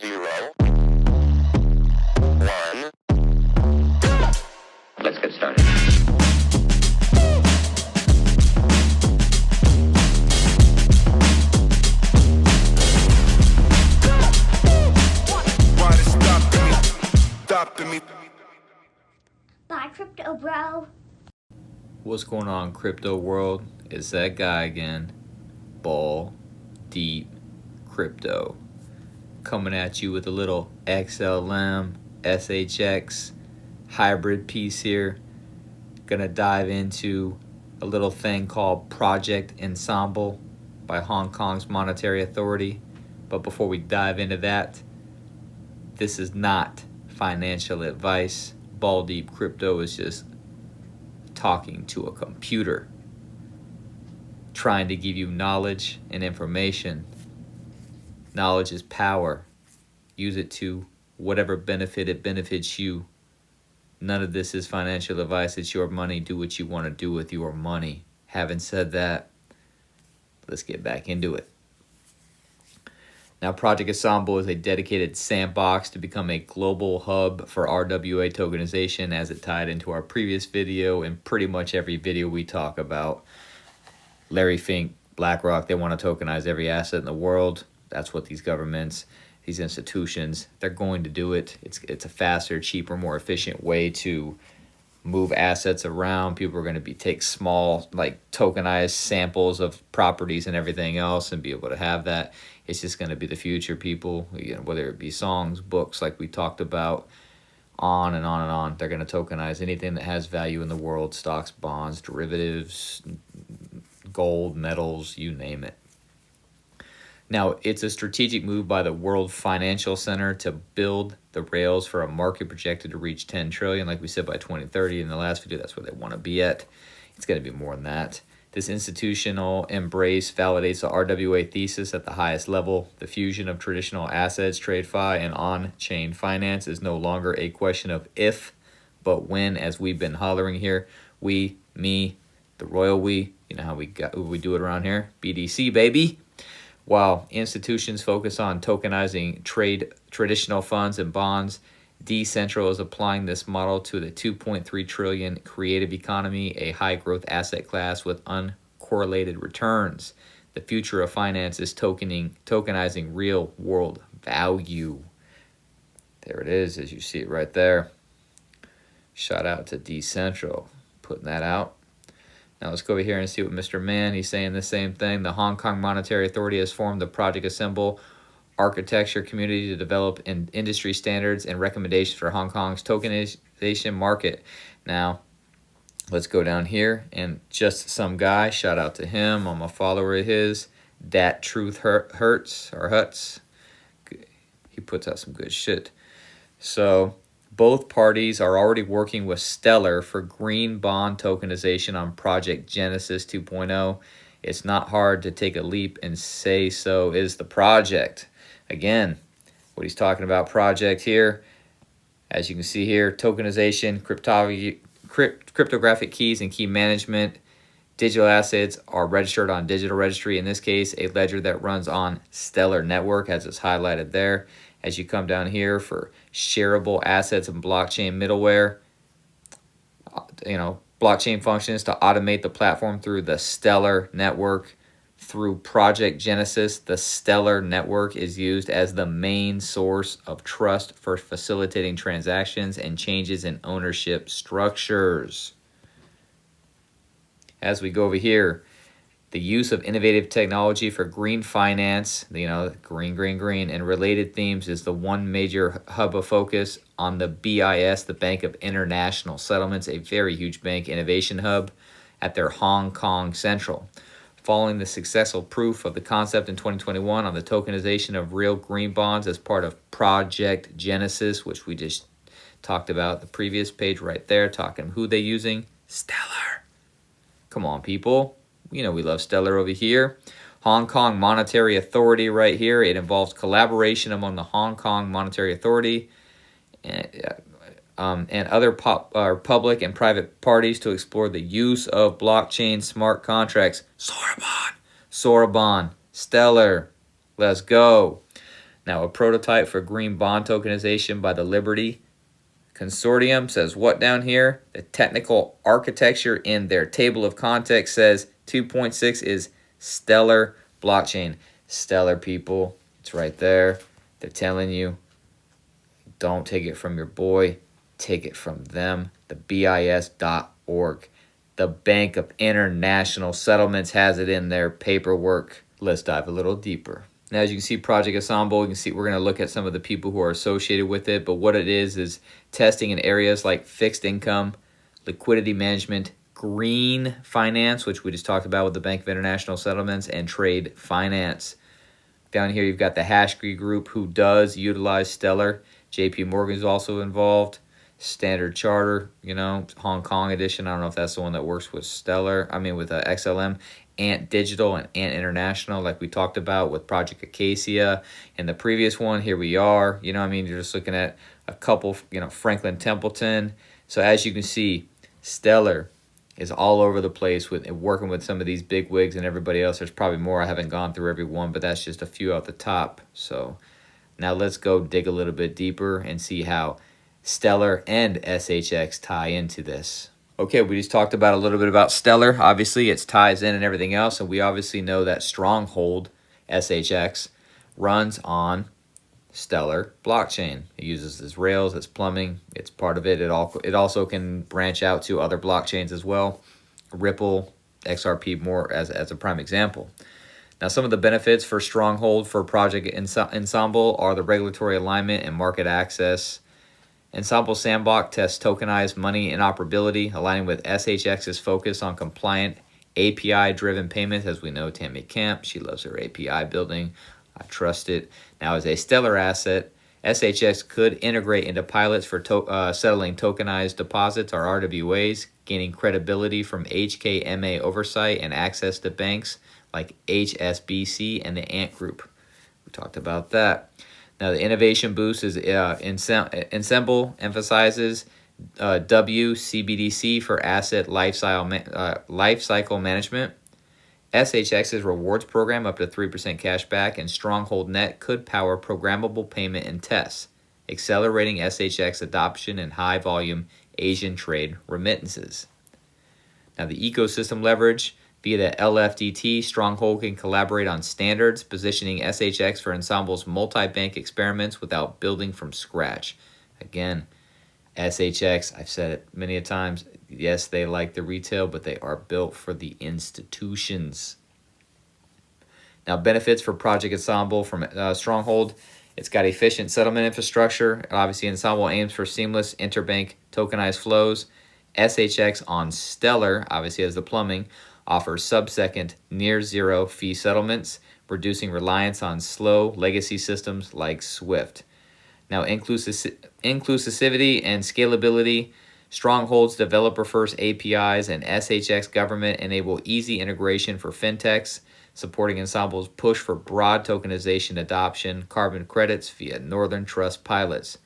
0, 1. Let's get started. Why they stopping me? Bye, crypto bro. What's going on, crypto world? It's that guy again, Ball Deep Crypto, coming at you with a little XLM SHX hybrid piece here. Gonna dive into a little thing called Project Ensemble by Hong Kong's Monetary Authority. But before we dive into that, this is not financial advice. Ball Deep Crypto is just talking to a computer, trying to give you knowledge and information. Knowledge is power. Use it to whatever benefit it benefits you. None of this is financial advice. It's your money. Do what you want to do with your money. Having said that, let's get back into it. Now, Project Ensemble is a dedicated sandbox to become a global hub for RWA tokenization, as it tied into our previous video and pretty much every video we talk about. Larry Fink, BlackRock, they want to tokenize every asset in the world. That's what these governments, these institutions, they're going to do it. It's a faster, cheaper, more efficient way to move assets around. People are going to take small, like tokenized samples of properties and everything else and be able to have that. It's just going to be the future, people. Whether it be songs, books, like we talked about, on and on and on. They're going to tokenize anything that has value in the world: stocks, bonds, derivatives, gold, metals, you name it. Now, it's a strategic move by the World Financial Center to build the rails for a market projected to reach 10 trillion, like we said, by 2030 in the last video. That's where they want to be at. It's going to be more than that. This institutional embrace validates the RWA thesis at the highest level. The fusion of traditional assets, TradeFi, and on-chain finance is no longer a question of if, but when, as we've been hollering here. We, me, the royal we, you know how we do it around here. BDC, baby. While institutions focus on tokenizing traditional funds and bonds, Decentral is applying this model to the 2.3 trillion creative economy, a high-growth asset class with uncorrelated returns. The future of finance is tokenizing real-world value. There it is, as you see it right there. Shout out to Decentral, putting that out. Now let's go over here and see what Mr. Mann, he's saying the same thing. The Hong Kong Monetary Authority has formed the Project Ensemble architecture community to develop industry standards and recommendations for Hong Kong's tokenization market. Now, let's go down here, and just some guy, shout out to him, I'm a follower of his, Dat Truth Hurts, or Huts. He puts out some good shit. So, both parties are already working with Stellar for green bond tokenization on Project Genesis 2.0. It's not hard to take a leap and say so is the project. Again, what he's talking about, project here, as you can see here, tokenization, cryptographic keys and key management. Digital assets are registered on digital registry, in this case, a ledger that runs on Stellar Network, as it's highlighted there. As you come down here for shareable assets and blockchain middleware, blockchain functions to automate the platform through the Stellar Network. Through Project Genesis, the Stellar Network is used as the main source of trust for facilitating transactions and changes in ownership structures. As we go over here, the use of innovative technology for green finance, green, and related themes is the one major hub of focus on the BIS, the Bank of International Settlements, a very huge bank innovation hub at their Hong Kong Central. Following the successful proof of the concept in 2021 on the tokenization of real green bonds as part of Project Genesis, which we just talked about the previous page right there, talking who they using, Stellar. Come on, people. We love Stellar over here. Hong Kong Monetary Authority right here. It involves collaboration among the Hong Kong Monetary Authority and other public and private parties to explore the use of blockchain smart contracts. Soraban, Stellar, let's go. Now, a prototype for green bond tokenization by the Liberty Consortium says what down here? The technical architecture in their table of contents says 2.6 is Stellar blockchain. Stellar, people, it's right there. They're telling you, don't take it from your boy, take it from them. The BIS.org. The Bank of International Settlements has it in their paperwork. Let's dive a little deeper. Now, as you can see, Project Ensemble, you can see we're going to look at some of the people who are associated with it, but what it is testing in areas like fixed income, liquidity management, green finance, which we just talked about with the Bank of International Settlements, and trade finance. Down here, you've got the Hashkey Group, who does utilize Stellar. JP Morgan's also involved. Standard Charter, you know, Hong Kong edition. I don't know if that's the one that works with Stellar. I mean, with XLM. Ant Digital and Ant International, like we talked about with Project Acacia. And the previous one, here we are. You know, I mean, you're just looking at a couple, you know, Franklin Templeton. So as you can see, Stellar is all over the place with working with some of these big wigs and everybody else. There's probably more. I haven't gone through every one, but that's just a few out the top. So now let's go dig a little bit deeper and see how Stellar and SHX tie into this. Okay, we just talked about a little bit about Stellar. Obviously, it ties in and everything else, and we obviously know that Stronghold SHX runs on Stellar blockchain. It uses its rails, its plumbing, it's part of it. It also can branch out to other blockchains as well. Ripple, XRP more as a prime example. Now, some of the benefits for Stronghold for Project Ensemble are the regulatory alignment and market access. Ensemble Sandbox tests tokenized money interoperability, aligning with SHX's focus on compliant API-driven payments. As we know, Tammy Camp, she loves her API building. I trust it. Now, as a Stellar asset, SHX could integrate into pilots for settling tokenized deposits, or RWAs, gaining credibility from HKMA oversight and access to banks like HSBC and the Ant Group. We talked about that. Now, the innovation boost is Ensemble emphasizes WCBDC for asset lifecycle management. SHX's rewards program up to 3% cash back, and Stronghold Net could power programmable payment and tests, accelerating SHX adoption in high-volume Asian trade remittances. Now, the ecosystem leverage. Via the LFDT, Stronghold can collaborate on standards, positioning SHX for Ensemble's multi-bank experiments without building from scratch. Again, SHX, I've said it many a times, yes, they like the retail, but they are built for the institutions. Now, benefits for Project Ensemble from Stronghold. It's got efficient settlement infrastructure. Obviously, Ensemble aims for seamless interbank tokenized flows. SHX on Stellar, obviously has the plumbing, offers sub-second near-zero fee settlements, reducing reliance on slow legacy systems like SWIFT. Now, inclusivity and scalability. Stronghold's developer-first APIs and SHX government enable easy integration for fintechs, supporting Ensemble's push for broad tokenization adoption, carbon credits via Northern Trust pilots.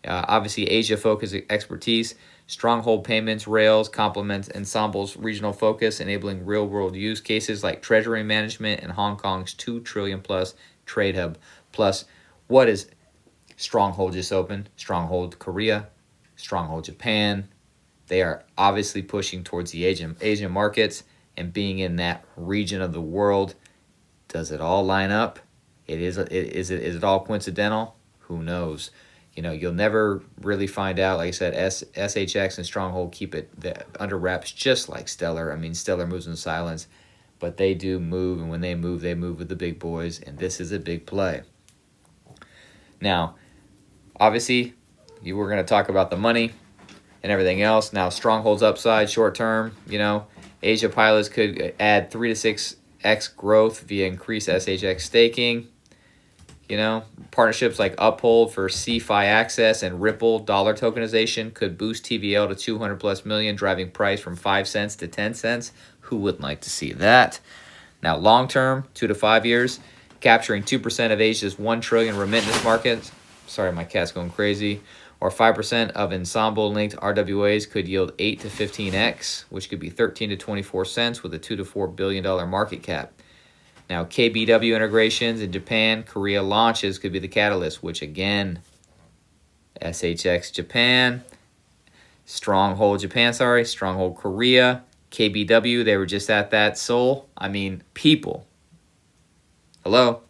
Obviously, Asia-focused expertise. Stronghold payments rails complements Ensemble's regional focus, enabling real-world use cases like treasury management and Hong Kong's $2 trillion-plus trade hub. Plus, what is Stronghold just opened? Stronghold Korea, Stronghold Japan. They are obviously pushing towards the Asian markets and being in that region of the world. Does it all line up? Is it all coincidental? Who knows? You know, you'll never really find out. Like I said, SHX and Stronghold keep it under wraps, just like Stellar. I mean, Stellar moves in silence, but they do move, and when they move with the big boys, and this is a big play. Now, obviously, we're going to talk about the money and everything else. Now, Stronghold's upside, short term, you know, Asia pilots could add 3 to 6x growth via increased SHX staking. You know, partnerships like Uphold for CFI access and Ripple dollar tokenization could boost TVL to 200+ million, driving price from 5 cents to 10 cents. Who wouldn't like to see that? Now, long term, 2 to 5 years, capturing 2% of Asia's 1 trillion remittance market. Sorry, my cat's going crazy. Or 5% of Ensemble-linked RWAs could yield 8 to 15x, which could be 13 to 24 cents with a $2 to $4 billion market cap. Now, KBW integrations in Japan, Korea launches could be the catalyst, which again, SHX Japan, Stronghold Korea, KBW, they were just at that. Seoul, I mean, people. Hello?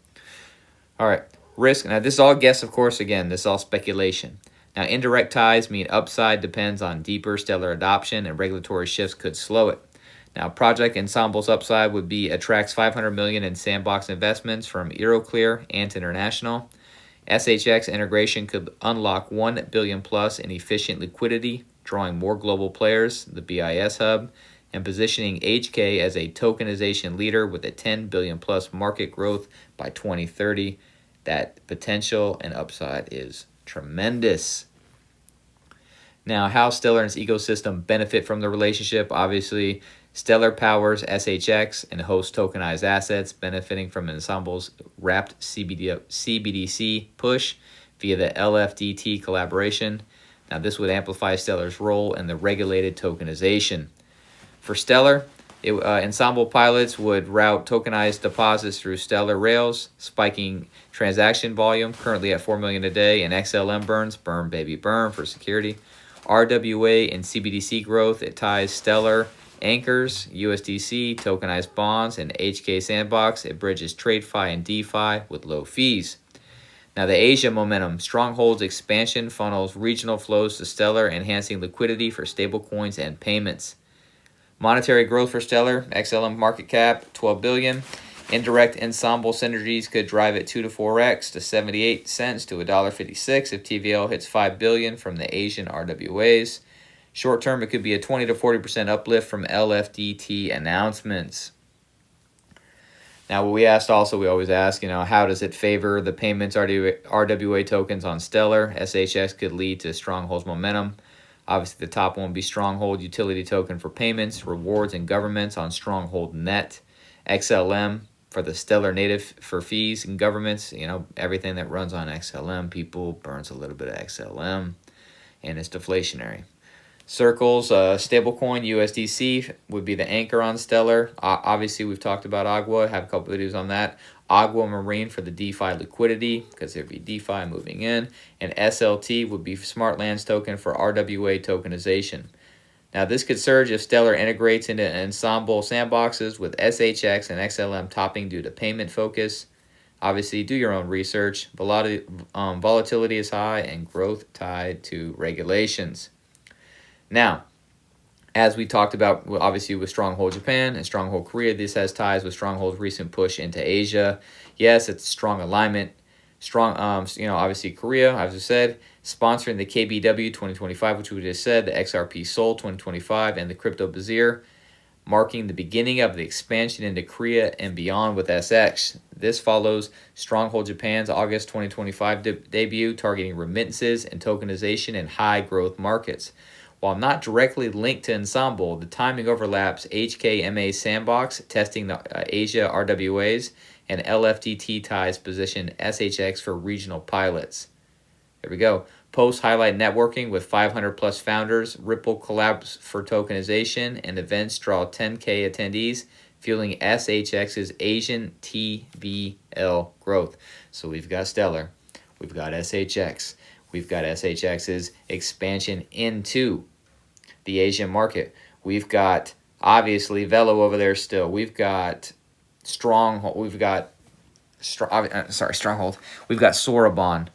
All right, risk. Now, this is all guess, of course. Again, this is all speculation. Now, indirect ties mean upside depends on deeper stellar adoption, and regulatory shifts could slow it. Now, Project Ensemble's upside would be attracts $500 million in sandbox investments from Euroclear and International. SHX integration could unlock $1 billion plus in efficient liquidity, drawing more global players, the BIS hub, and positioning HK as a tokenization leader with a $10 billion plus market growth by 2030. That potential and upside is tremendous. Now, how Stellar and its ecosystem benefit from the relationship? Obviously, Stellar powers SHX and hosts tokenized assets, benefiting from Ensemble's wrapped CBDC push via the LFDT collaboration. Now, this would amplify Stellar's role in the regulated tokenization. For Stellar, Ensemble pilots would route tokenized deposits through Stellar rails, spiking transaction volume, currently at 4 million a day, and XLM burn baby burn for security. RWA and CBDC growth, it ties Stellar anchors, USDC, tokenized bonds, and HK Sandbox. It bridges TradeFi and DeFi with low fees. Now, the Asia momentum. Stronghold's expansion funnels regional flows to Stellar, enhancing liquidity for stablecoins and payments. Monetary growth for Stellar, XLM market cap, $12 billion. Indirect Ensemble synergies could drive it 2 to 4x to 78 cents to $1.56 if TVL hits $5 billion from the Asian RWAs. Short term, it could be a 20 to 40% uplift from LFDT announcements. Now, what we always ask, how does it favor the payments RWA tokens on Stellar? SHX could lead to Stronghold's momentum. Obviously, the top one would be Stronghold utility token for payments, rewards, and governments on Stronghold Net. XLM for the Stellar native for fees and governments. Everything that runs on XLM, people burns a little bit of XLM, and it's deflationary. Circles, stablecoin, USDC would be the anchor on Stellar. Obviously, we've talked about Agua. Have a couple videos on that. Agua Marine for the DeFi liquidity, because there'd be DeFi moving in. And SLT would be Smart Lands token for RWA tokenization. Now, this could surge if Stellar integrates into Ensemble sandboxes with SHX and XLM topping due to payment focus. Obviously, do your own research. Volatility is high and growth tied to regulations. Now, as we talked about, obviously with Stronghold Japan and Stronghold Korea, this has ties with Stronghold's recent push into Asia. Yes, it's strong alignment. Obviously Korea, as I said, sponsoring the KBW 2025, which we just said, the XRPSeoul 2025, and the Crypto Bazaar, marking the beginning of the expansion into Korea and beyond with SX. This follows Stronghold Japan's August 2025 debut, targeting remittances and tokenization in high-growth markets. While not directly linked to Ensemble, the timing overlaps HKMA Sandbox, testing the Asia RWAs, and LFDT ties position SHX for regional pilots. There we go. Post highlight networking with 500 plus founders, Ripple collabs for tokenization, and events draw 10K attendees, fueling SHX's Asian TVL growth. So we've got Stellar, we've got SHX, we've got SHX's expansion into the Asian market. We've got, obviously, Velo over there still. We've got Stronghold. We've got, Stronghold. We've got Sorabon.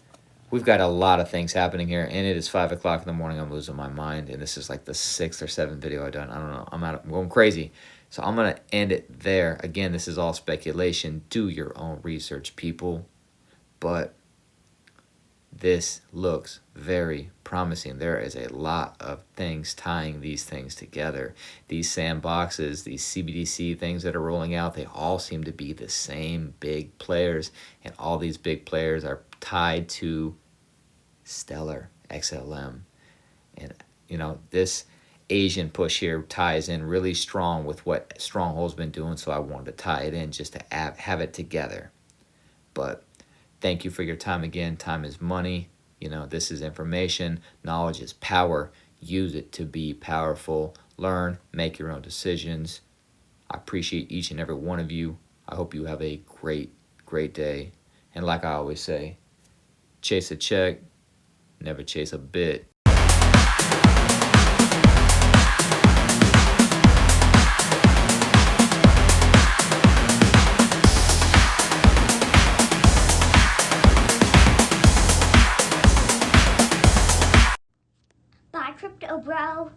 We've got a lot of things happening here, and it is 5 o'clock in the morning. I'm losing my mind, and this is like the 6th or 7th video I've done. I don't know. I'm going crazy. So I'm going to end it there. Again, this is all speculation. Do your own research, people. But this looks very promising. There is a lot of things tying these things together. These sandboxes, these CBDC things that are rolling out, they all seem to be the same big players. And all these big players are tied to Stellar, XLM. And, this Asian push here ties in really strong with what Stronghold's been doing. So I wanted to tie it in just to have it together. But thank you for your time again. Time is money. This is information. Knowledge is power. Use it to be powerful. Learn. Make your own decisions. I appreciate each and every one of you. I hope you have a great day. And like I always say, chase a check, never chase a bit. Bye, crypto bro.